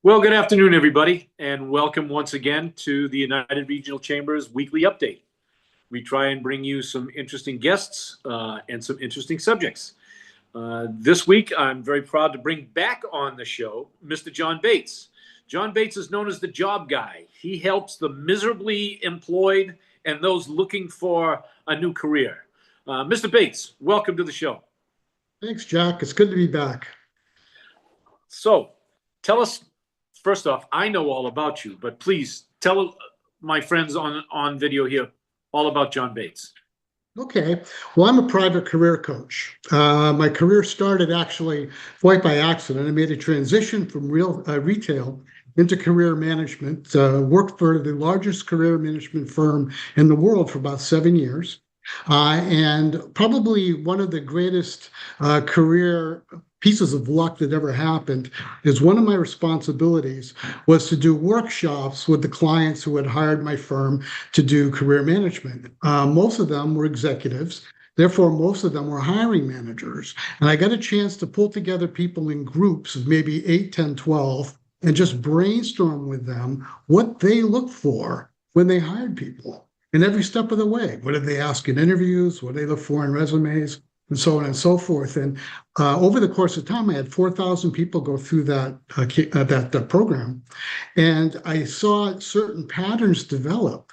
Well, good afternoon, everybody, and welcome once again to the United Regional Chambers Weekly Update. We try and bring you some interesting guests and some interesting subjects. This week, I'm very proud to bring back on the show Mr. John Bates. John Bates is known as the job guy. He helps the miserably employed and those looking for a new career. Mr. Bates, welcome to the show. Thanks, Jack. It's good to be back. So, tell us, first off, I know all about you, but please tell my friends on video here all about John Bates. Okay. Well, I'm a private career coach. My career started actually quite by accident. I made a transition from retail into career management. Worked for the largest career management firm in the world for about 7 years. And probably one of the greatest career pieces of luck that ever happened is one of my responsibilities was to do workshops with the clients who had hired my firm to do career management. Most of them were executives. Therefore, most of them were hiring managers. And I got a chance to pull together people in groups of maybe 8, 10, 12, and just brainstorm with them what they look for when they hired people. And every step of the way, what did they ask in interviews? What did they look for in resumes? And so on and so forth. And over the course of time, I had 4,000 people go through that program. And I saw certain patterns develop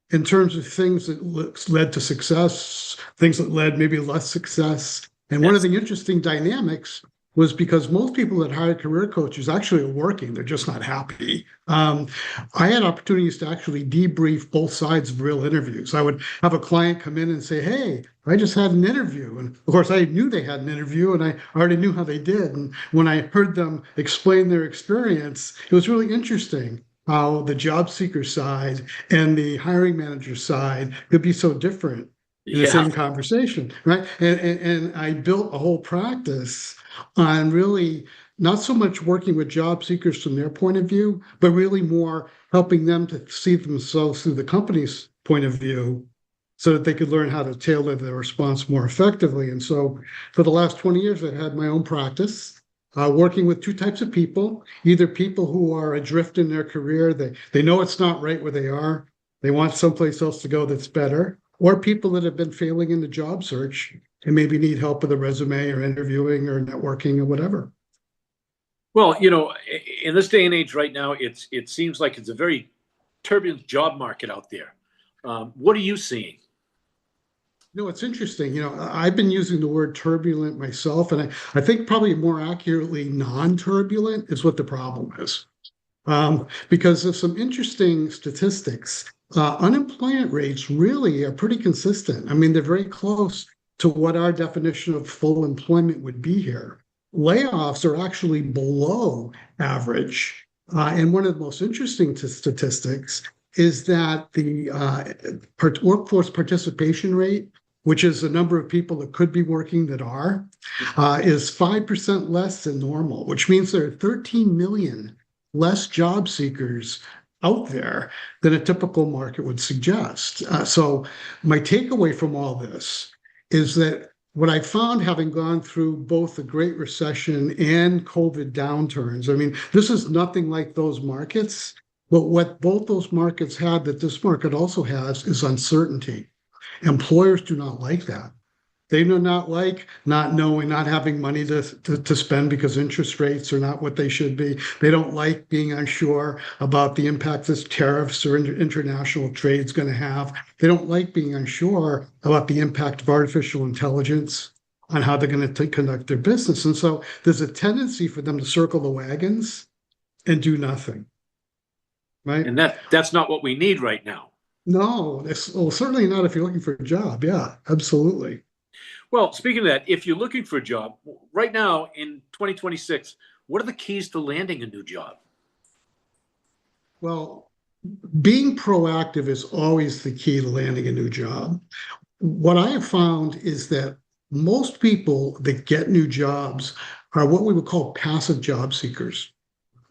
in terms of things that led to success, things that led maybe less success. And one of the interesting dynamics was because most people that hire career coaches actually are working, they're just not happy. I had opportunities to actually debrief both sides of real interviews. I would have a client come in and say, hey, I just had an interview. And of course, I knew they had an interview and I already knew how they did. And when I heard them explain their experience, it was really interesting how the job seeker side and the hiring manager side could be so different in the same conversation, right? And I built a whole practice on really not so much working with job seekers from their point of view, but really more helping them to see themselves through the company's point of view so that they could learn how to tailor their response more effectively. And so for the last 20 years, I've had my own practice, working with two types of people, either people who are adrift in their career, they know it's not right where they are, they want someplace else to go that's better, or people that have been failing in the job search and maybe need help with a resume or interviewing or networking or whatever. Well, you know, in this day and age right now, it seems like it's a very turbulent job market out there. What are you seeing? You know, it's interesting. You know, I've been using the word turbulent myself, and I think probably more accurately non-turbulent is what the problem is. Because of some interesting statistics, unemployment rates really are pretty consistent. I mean, they're very close to what our definition of full employment would be here. Layoffs are actually below average. And one of the most interesting statistics is that the workforce participation rate, which is the number of people that could be working that are, is 5% less than normal, which means there are 13 million less job seekers out there than a typical market would suggest. So my takeaway from all this is that what I found, having gone through both the Great Recession and COVID downturns, I mean, this is nothing like those markets, but what both those markets had that this market also has is uncertainty. Employers do not like that. They do not like not knowing, not having money to spend because interest rates are not what they should be. They don't like being unsure about the impact this tariffs or international trade is going to have. They don't like being unsure about the impact of artificial intelligence on how they're going to conduct their business. And so there's a tendency for them to circle the wagons and do nothing. Right? And that's not what we need right now. No, well, certainly not if you're looking for a job. Yeah, absolutely. Well, speaking of that, if you're looking for a job right now in 2026, what are the keys to landing a new job? Well, being proactive is always the key to landing a new job. What I have found is that most people that get new jobs are what we would call passive job seekers.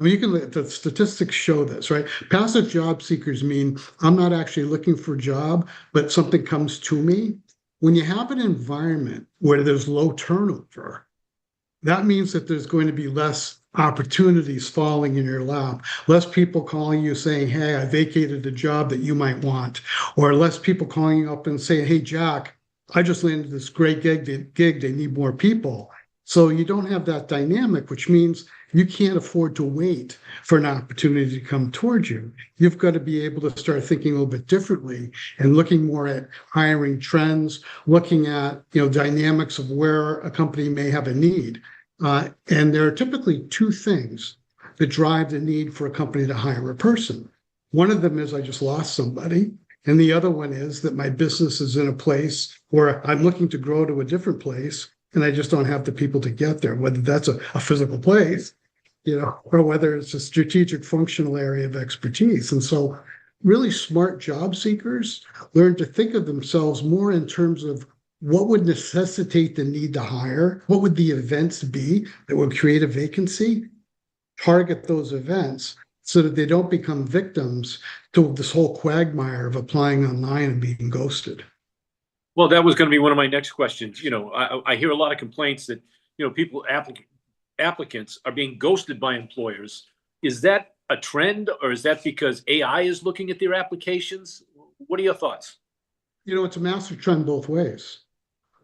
I mean, the statistics show this, right? Passive job seekers mean I'm not actually looking for a job, but something comes to me. When you have an environment where there's low turnover, that means that there's going to be less opportunities falling in your lap, less people calling you saying, hey, I vacated a job that you might want, or less people calling you up and saying, hey, Jack, I just landed this great gig, they need more people. So you don't have that dynamic, which means you can't afford to wait for an opportunity to come towards you. You've got to be able to start thinking a little bit differently and looking more at hiring trends, looking at dynamics of where a company may have a need. And there are typically two things that drive the need for a company to hire a person. One of them is I just lost somebody. And the other one is that my business is in a place where I'm looking to grow to a different place and I just don't have the people to get there, whether that's a physical place, or whether it's a strategic functional area of expertise. And so really smart job seekers learn to think of themselves more in terms of what would necessitate the need to hire, what would the events be that would create a vacancy, target those events so that they don't become victims to this whole quagmire of applying online and being ghosted. Well, that was going to be one of my next questions. I hear a lot of complaints that, applicants are being ghosted by employers. Is that a trend, or is that because AI is looking at their applications? What are your thoughts? It's a massive trend both ways.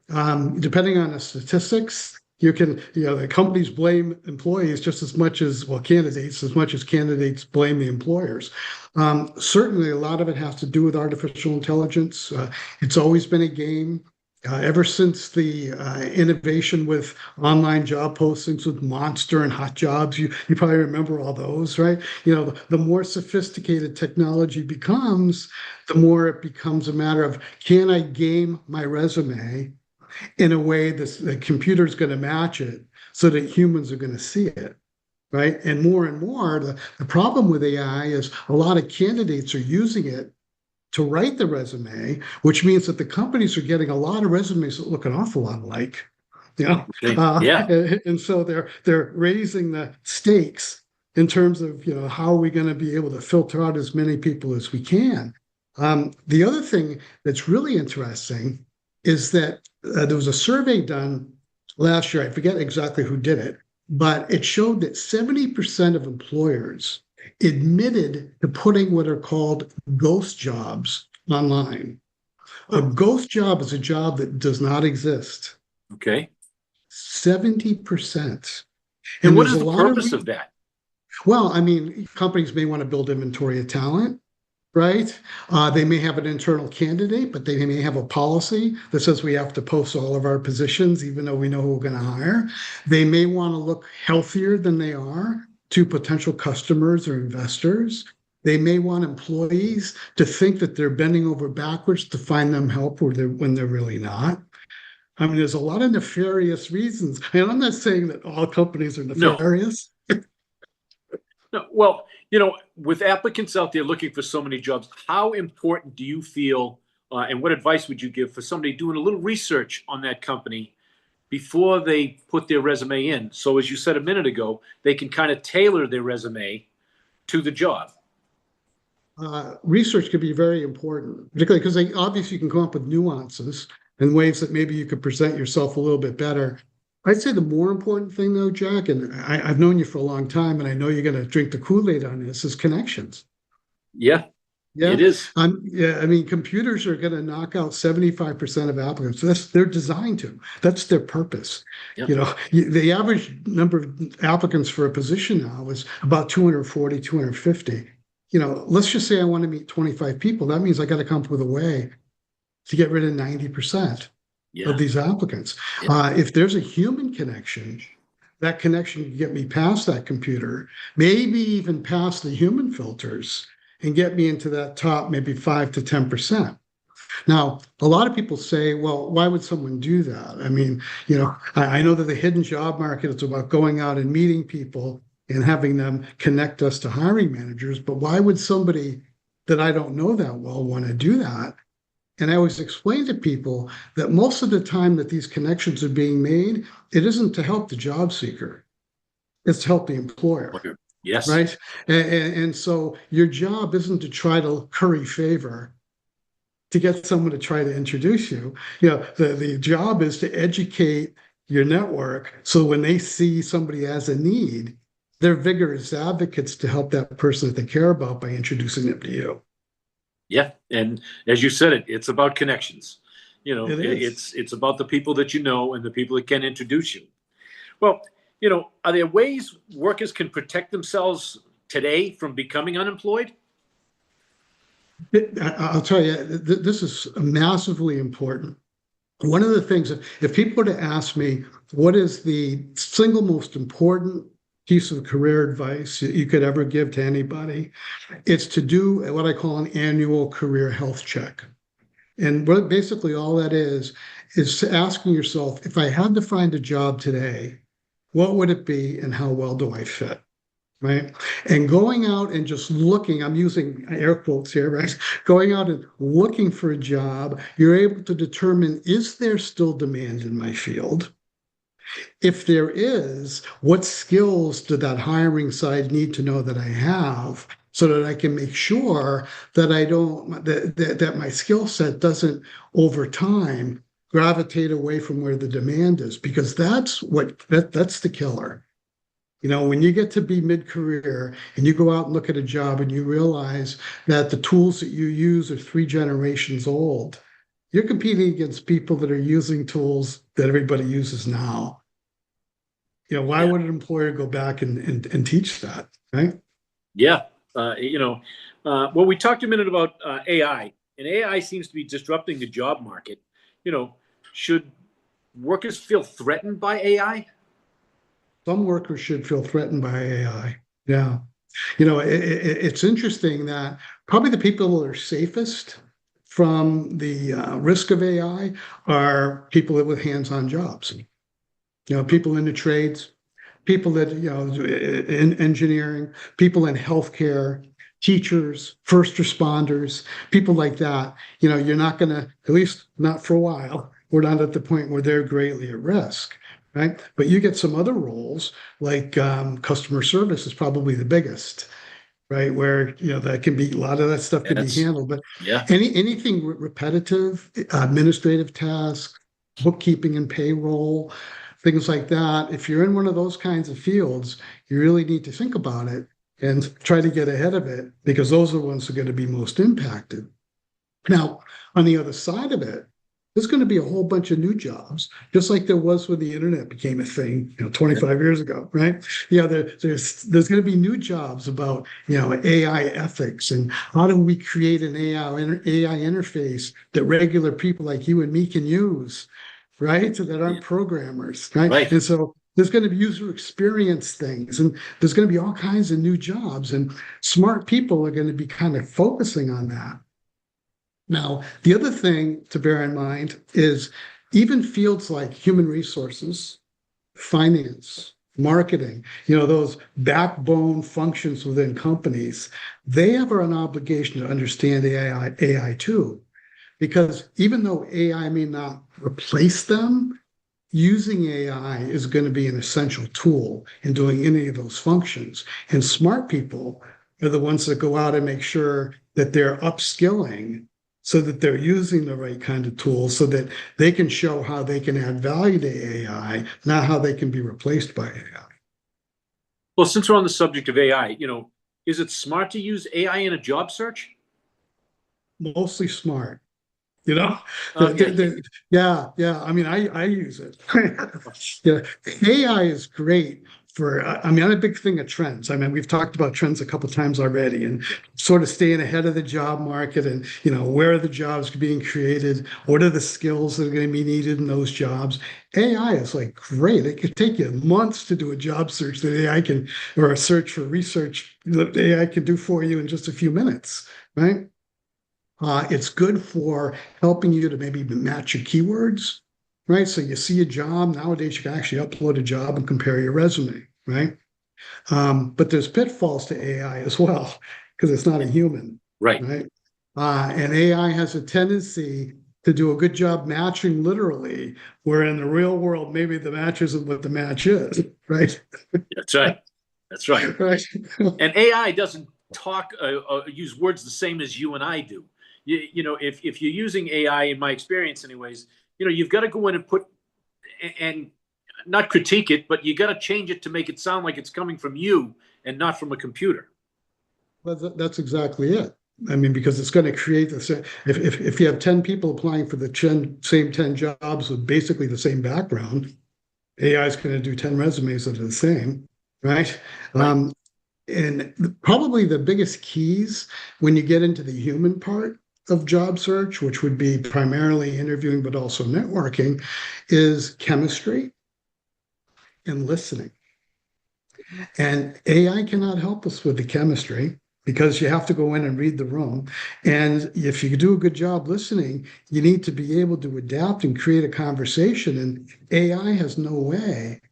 Depending on the statistics, the companies blame employees just as much as, candidates, as much as candidates blame the employers. Certainly, a lot of it has to do with artificial intelligence. It's always been a game. Ever since the innovation with online job postings with Monster and Hot Jobs, you probably remember all those, right? The more sophisticated technology becomes, the more it becomes a matter of, can I game my resume in a way that the computer's going to match it so that humans are going to see it, right? And more, the problem with AI is a lot of candidates are using it to write the resume, which means that the companies are getting a lot of resumes that look an awful lot alike. Yeah. And so they're raising the stakes in terms of how are we going to be able to filter out as many people as we can. The other thing that's really interesting is that there was a survey done last year. I forget exactly who did it, but it showed that 70% of employers admitted to putting what are called ghost jobs online. A ghost job is a job that does not exist. Okay. 70%. And what is the purpose of that? Well, companies may want to build inventory of talent, right? They may have an internal candidate, but they may have a policy that says we have to post all of our positions, even though we know who we're going to hire. They may want to look healthier than they are to potential customers or investors. They may want employees to think that they're bending over backwards to find them help when they're really not. There's a lot of nefarious reasons. And I'm not saying that all companies are nefarious. No. Well, with applicants out there looking for so many jobs, how important do you feel, and what advice would you give for somebody doing a little research on that company before they put their resume in? So as you said a minute ago, they can kind of tailor their resume to the job. Research can be very important, particularly because obviously you can come up with nuances and ways that maybe you could present yourself a little bit better. I'd say the more important thing though, Jack, and I've known you for a long time and I know you're going to drink the Kool-Aid on this, is connections. Yeah. It is. Computers are going to knock out 75% of applicants. They're designed to. That's their purpose. Yep. The average number of applicants for a position now is about 240, 250. Let's just say I want to meet 25 people. That means I got to come up with a way to get rid of 90% of these applicants. Yeah. If there's a human connection, that connection can get me past that computer, maybe even past the human filters, and get me into that top maybe 5 to 10%. Now, a lot of people say, well, why would someone do that? I know that the hidden job market is about going out and meeting people and having them connect us to hiring managers, but why would somebody that I don't know that well want to do that? And I always explain to people that most of the time that these connections are being made, it isn't to help the job seeker, it's to help the employer. Yes. Right. And so your job isn't to try to curry favor to get someone to try to introduce you. The job is to educate your network so when they see somebody has a need, they're vigorous advocates to help that person that they care about by introducing them to you. Yeah, and as you said, it's about connections. It is. It's about the people that you know and the people that can introduce you. Well, are there ways workers can protect themselves today from becoming unemployed? I'll tell you, this is massively important. One of the things, if people were to ask me, what is the single most important piece of career advice you could ever give to anybody, it's to do what I call an annual career health check. And what basically all that is asking yourself, if I had to find a job today, what would it be and how well do I fit? Right. And going out and just looking, I'm using air quotes here, right? Going out and looking for a job, you're able to determine, is there still demand in my field? If there is, what skills do that hiring side need to know that I have so that I can make sure that I don't, that my skill set doesn't over time gravitate away from where the demand is, because that's the killer. When you get to be mid-career and you go out and look at a job and you realize that the tools that you use are 3 generations old, you're competing against people that are using tools that everybody uses now. Why Yeah. would an employer go back and teach that, right? Yeah. Well, we talked a minute about AI, and AI seems to be disrupting the job market. Should workers feel threatened by AI? Some workers should feel threatened by AI. Yeah. It's interesting that probably the people that are safest from the risk of AI are people with hands-on jobs. People in the trades, people that, in engineering, people in healthcare, teachers, first responders, people like that. You're not going to, at least not for a while, we're not at the point where they're greatly at risk, right? But you get some other roles like customer service is probably the biggest, right? Where, that can be, a lot of that stuff can be handled, but Yeah. anything repetitive, administrative tasks, bookkeeping and payroll, things like that. If you're in one of those kinds of fields, you really need to think about it and try to get ahead of it, because those are the ones that are going to be most impacted. Now, on the other side of it, there's going to be a whole bunch of new jobs, just like there was when the internet became a thing, 25 years ago, right? There's going to be new jobs about, AI ethics and how do we create an AI interface that regular people like you and me can use, right? So that aren't programmers, right? Right. And so there's going to be user experience things, and there's going to be all kinds of new jobs, and smart people are going to be kind of focusing on that. Now, the other thing to bear in mind is even fields like human resources, finance, marketing, those backbone functions within companies, they have an obligation to understand AI too. Because even though AI may not replace them, using AI is going to be an essential tool in doing any of those functions. And smart people are the ones that go out and make sure that they're upskilling so that they're using the right kind of tools so that they can show how they can add value to AI, not how they can be replaced by AI. Well, since we're on the subject of AI, is it smart to use AI in a job search? Mostly smart. You know, Okay. yeah, yeah. I mean, I use it. Yeah, AI is great for. I mean, I'm a big thing of trends. I mean, we've talked about trends a couple times already, and sort of staying ahead of the job market, and where are the jobs being created? What are the skills that are going to be needed in those jobs? AI is like great. It could take you months to do a job search that AI can, or a search for research that AI can do for you in just a few minutes, right? It's good for helping you to maybe match your keywords, right? So you see a job nowadays, you can actually upload a job and compare your resume, right? But there's pitfalls to AI as well because it's not a human, Right. right? And AI has a tendency to do a good job matching literally, where in the real world, maybe the match isn't what the match is, right? That's right. That's right. Right. And AI doesn't use words the same as you and I do. If you're using AI, in my experience, anyways, you've got to go in and put and not critique it, but you got to change it to make it sound like it's coming from you and not from a computer. Well, that's exactly it. I mean, because it's going to create the same. If you have 10 people applying for the same 10 jobs with basically the same background, AI is going to do 10 resumes that are the same, right? Right. And probably the biggest keys when you get into the human part of job search, which would be primarily interviewing, but also networking, is chemistry and listening. And AI cannot help us with the chemistry because you have to go in and read the room. And if you do a good job listening, you need to be able to adapt and create a conversation. And AI has no way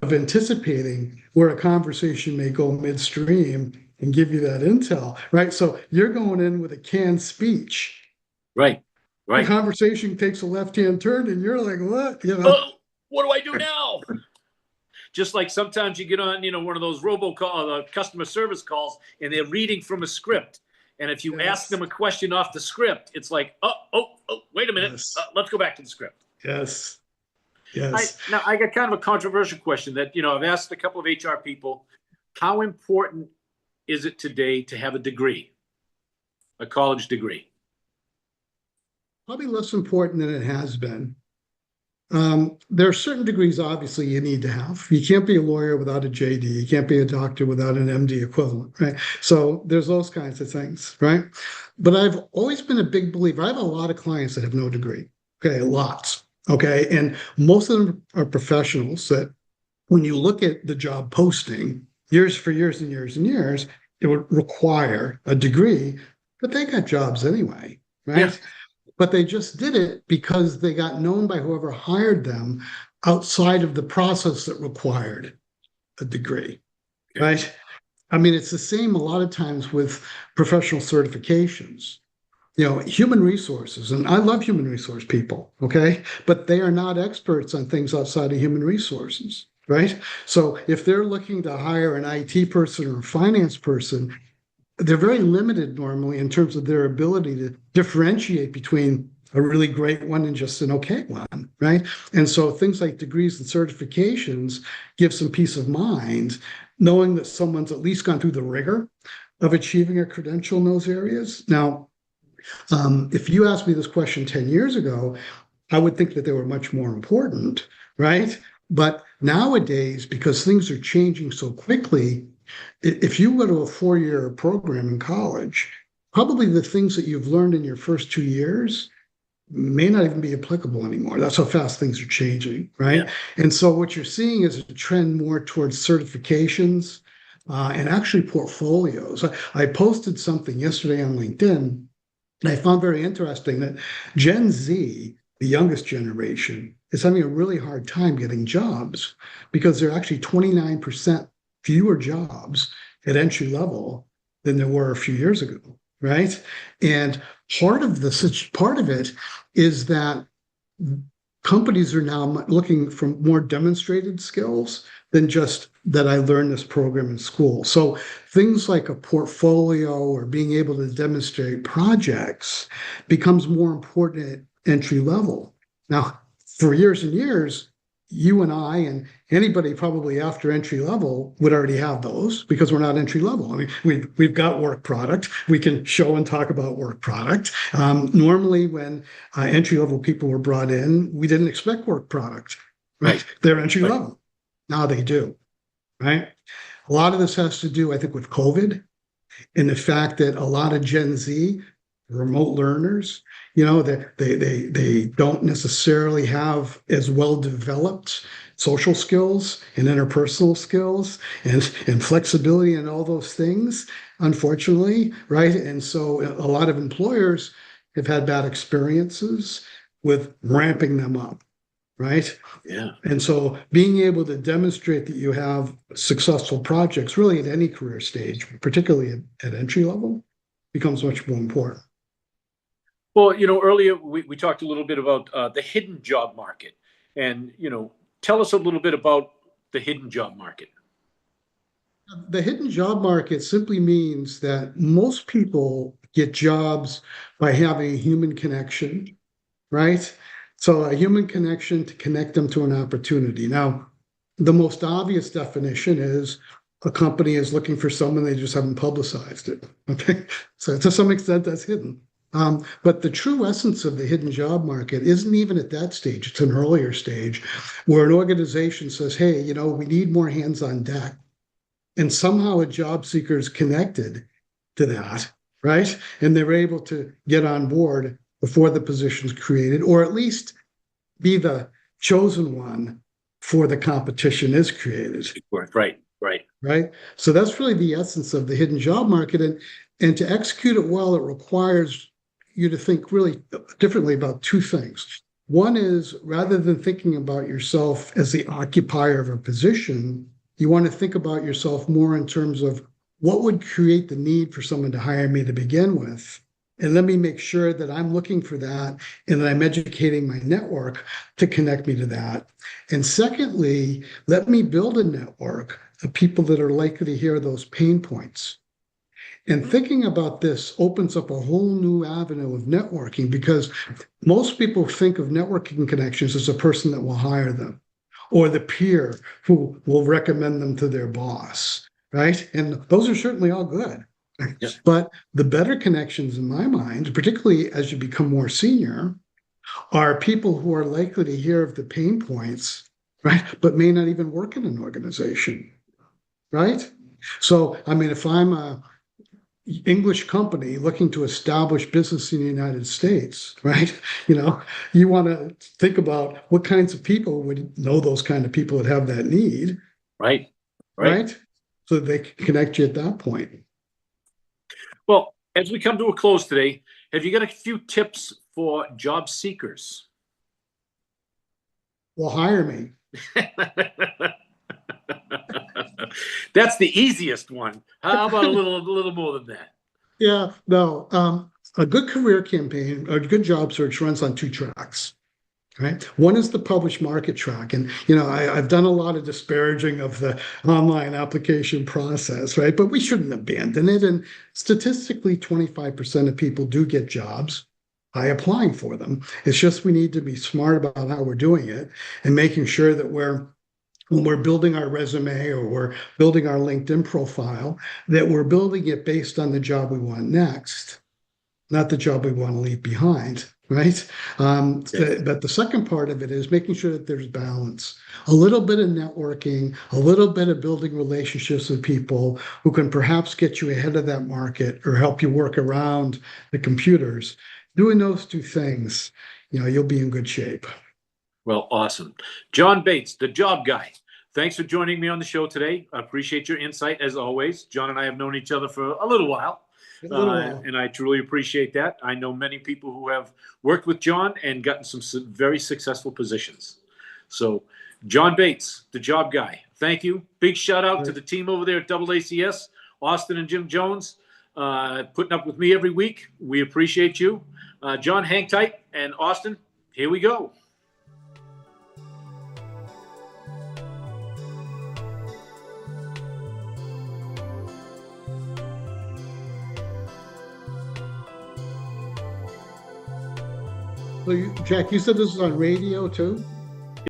of anticipating where a conversation may go midstream and give you that intel, right? So you're going in with a canned speech. Right. The Right. conversation takes a left-hand turn, and you're like, what? Oh, what do I do now? Just like sometimes you get on, one of those robocall, customer service calls, and they're reading from a script. And if you ask them a question off the script, it's like, oh, wait a minute. Yes. Let's go back to the script. Yes. Yes. Now, I got kind of a controversial question that, I've asked a couple of HR people, how important is it today to have a degree, a college degree? Probably less important than it has been. There are certain degrees, obviously, you need to have. You can't be a lawyer without a JD. You can't be a doctor without an MD equivalent, right? So there's those kinds of things, right? But I've always been a big believer. I have a lot of clients that have no degree, okay, lots, okay? And most of them are professionals that when you look at the job posting, years and years and years, it would require a degree, but they got jobs anyway, right? Yeah. But they just did it because they got known by whoever hired them outside of the process that required a degree, right? I mean, it's the same a lot of times with professional certifications. Human resources, and I love human resource people, okay? But they are not experts on things outside of human resources, right? So if they're looking to hire an IT person or a finance person, they're very limited normally in terms of their ability to differentiate between a really great one and just an okay one, right? And so things like degrees and certifications give some peace of mind, knowing that someone's at least gone through the rigor of achieving a credential in those areas. Now, if you asked me this question 10 years ago, I would think that they were much more important, right? But nowadays, because things are changing so quickly, if you go to a 4-year program in college, probably the things that you've learned in your first 2 years may not even be applicable anymore. That's how fast things are changing, right? Yeah. And so what you're seeing is a trend more towards certifications and actually portfolios. I posted something yesterday on LinkedIn, and I found very interesting that Gen Z, the youngest generation, is having a really hard time getting jobs because there are actually 29% fewer jobs at entry level than there were a few years ago, right? And part of it is that companies are now looking for more demonstrated skills than just that I learned this program in school. So things like a portfolio or being able to demonstrate projects becomes more important at entry level. Now, for years and years, you and I and anybody probably after entry level would already have those because we're not entry level. I mean, we've got work product. We can show and talk about work product. Normally, when entry level people were brought in, we didn't expect work product, right? They're entry level. Now they do, right? A lot of this has to do, I think, with COVID and the fact that a lot of Gen Z remote learners, they don't necessarily have as well developed social skills and interpersonal skills and flexibility and all those things, unfortunately, right? And so a lot of employers have had bad experiences with ramping them up, right? Yeah. And so being able to demonstrate that you have successful projects really at any career stage, particularly at entry level, becomes much more important. Well, earlier we talked a little bit about the hidden job market. And, tell us a little bit about the hidden job market. The hidden job market simply means that most people get jobs by having a human connection, right? So a human connection to connect them to an opportunity. Now, the most obvious definition is a company is looking for someone, they just haven't publicized it. Okay. So to some extent, that's hidden. But the true essence of the hidden job market isn't even at that stage. It's an earlier stage where an organization says, hey, we need more hands on deck. And somehow a job seeker is connected to that, right? And they're able to get on board before the position's created, or at least be the chosen one before the competition is created. Right. Right. So that's really the essence of the hidden job market. And to execute it well, it requires you to think really differently about two things. One is, rather than thinking about yourself as the occupier of a position, you want to think about yourself more in terms of what would create the need for someone to hire me to begin with. And let me make sure that I'm looking for that and that I'm educating my network to connect me to that. And secondly, let me build a network of people that are likely to hear those pain points. And thinking about this opens up a whole new avenue of networking, because most people think of networking connections as a person that will hire them or the peer who will recommend them to their boss, right? And those are certainly all good. Yep. But the better connections in my mind, particularly as you become more senior, are people who are likely to hear of the pain points, right? But may not even work in an organization, right? So, I mean, if I'm a English company looking to establish business in the United States, right? You want to think about what kinds of people would know those kind of people that have that need. Right. So they can connect you at that point. Well, as we come to a close today, have you got a few tips for job seekers? Well, hire me. That's the easiest one. How about a little more than that? Yeah, no. A good career campaign, a good job search runs on two tracks. Right. One is the published market track. And, I've done a lot of disparaging of the online application process, right? But we shouldn't abandon it. And statistically, 25% of people do get jobs by applying for them. It's just we need to be smart about how we're doing it and making sure that when we're building our resume or we're building our LinkedIn profile, that we're building it based on the job we want next, not the job we want to leave behind. Right. But the second part of it is making sure that there's balance, a little bit of networking, a little bit of building relationships with people who can perhaps get you ahead of that market or help you work around the computers. Doing those two things, you'll be in good shape. Well, awesome. John Bates, the job guy. Thanks for joining me on the show today. I appreciate your insight as always. John and I have known each other for a little while. And I truly appreciate that. I know many people who have worked with John and gotten some very successful positions. So, John Bates, the job guy, thank you. Big shout out to the team over there at AACS, Austin and Jim Jones, putting up with me every week. We appreciate you. John, hang tight. And Austin, here we go. So, Jack, you said this is on radio too?